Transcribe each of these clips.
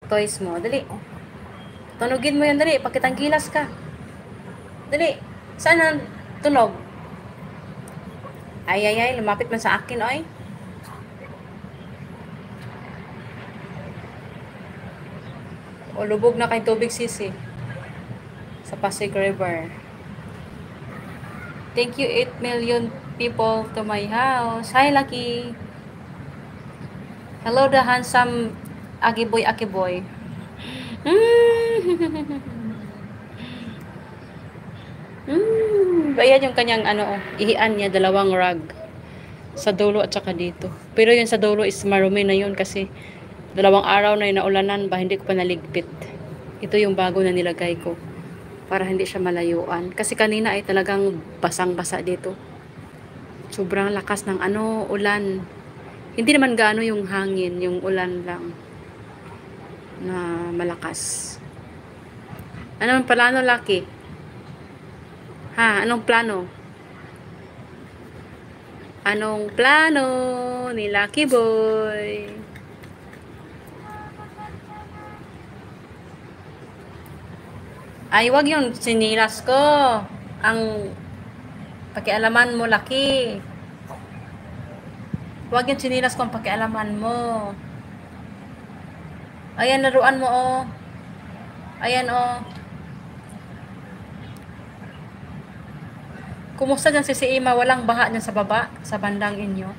toys mo. Dali. Tunugin mo yan, dali. Pagkitang gilas ka. Dali. Saan ang tunog? Ay, lumapit man sa akin, oy. O, lubog na kay tubig, sisi. Sa Pasig River. Thank you, 8 million people to my house. Hi, Lucky. Hello, the handsome Akiboy. Ayan yung kanyang ihian niya, dalawang rug. Sa dulo at saka dito. Pero yun sa dulo is marumi na yun kasi dalawang araw na yung naulanan ba, hindi ko pa naligpit. Ito yung bago na nilagay ko. Para hindi siya malayuan. Kasi kanina ay talagang basang-basa dito. Sobrang lakas ng ulan. Hindi naman gaano yung hangin, yung ulan lang na malakas. Anong plano, Lucky? Ha? Anong plano? Anong plano ni Lucky Boy? Ay, wag yung sinilas ko. Ang pakialaman mo, Lucky. Wag yung sinilas ko ang pakialaman mo. Ayan, laruan mo, oh. Ayan, oh. Kumusta dyan si Ima? Walang baha dyan sa baba, sa bandang inyo.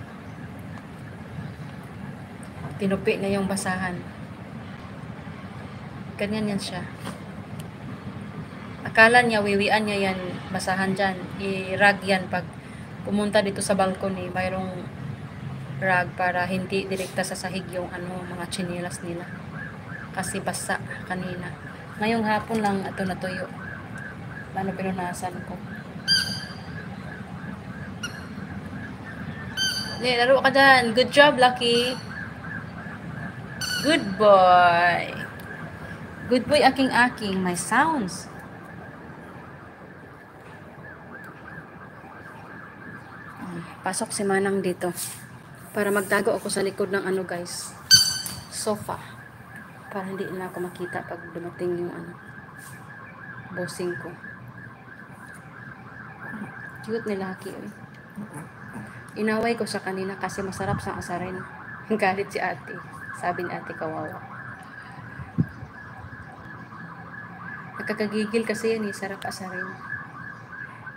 Tinupi na yung basahan. Ganyan yan siya. Akala niya, wiwian niya yan, basahan dyan. I-rag yan pag pumunta dito sa balcony. Mayroong rag para hindi direkta sa sahig yung mga chinelas nila. Kasi basa kanina. Ngayong hapon lang ito natuyo. Pinunasan ko. Laro ka dyan. Good job, Lucky. Good boy. Good boy, aking-aking. My sounds. Pasok si Manang dito. Para magtago ako sa likod ng guys. Sofa. Para hindi na ako makita pag dumating yung bossing ko. Cute ni Lucky, eh. Inaway ko sa kanina kasi masarap sa asarin. Galit si ate. Sabi ni ate, kawawa. Nakakagigil kasi yan, sarap asarin.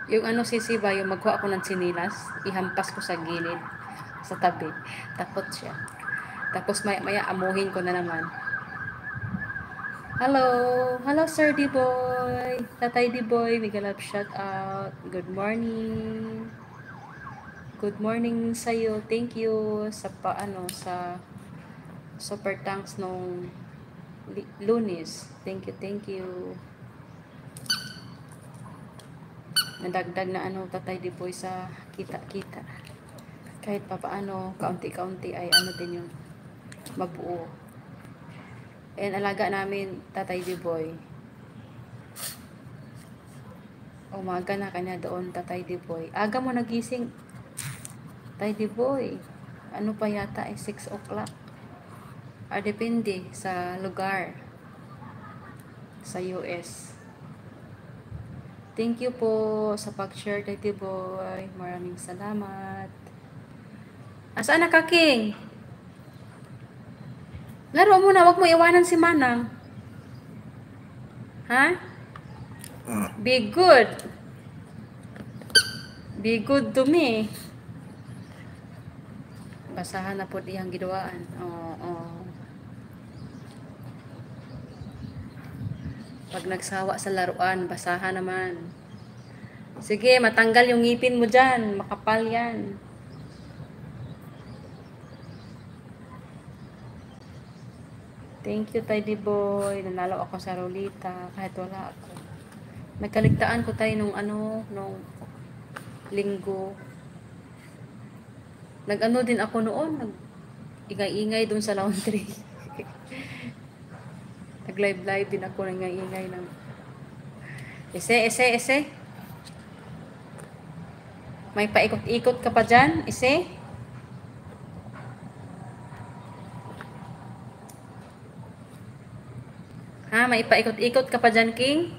Yung sisiba, yung magkuha ako ng sinilas, ihampas ko sa gilid, sa tabi. Takot siya. Tapos maya amuhin ko na naman. Hello Sir D-Boy. Tatay D-Boy, mega love shout out. Good morning. Good morning sa'yo. Thank you sa sa super thanks nung Lunes. Thank you. Nadagdag na Tatay D-Boy sa kita. Kahit papaano, kaunti-kaunti ay din yung mabuo. And alaga namin, Tatay D-Boy. Umaga na kanya doon, Tatay D-Boy. Aga mo nagising, Tatay D-Boy. Pa yata 6 o'clock. Depende sa lugar. Sa US. Thank you po sa pag-share, Tatay D-Boy. Maraming salamat. Asaan na, Kaking? Laro mo na, wag mo iwanan si Manang. Ha? Be good. Be good to me. Basahan na po diyang gidawaan. Pag nagsawa sa laruan, basahan naman. Sige, matanggal yung ngipin mo dyan. Makapal yan. Thank you, Tay D-Boy. Nanalo ako sa Rolita kahit wala ako. Nagkaligtaan ko tayo nung linggo. Din ako noon. Nag-ingay dun sa laundry. Nag-live din ako. Nag-ingay ng ese. May paikot-ikot ka pa dyan, ise? Ha, may ipaikot-ikot ka pa dyan, King?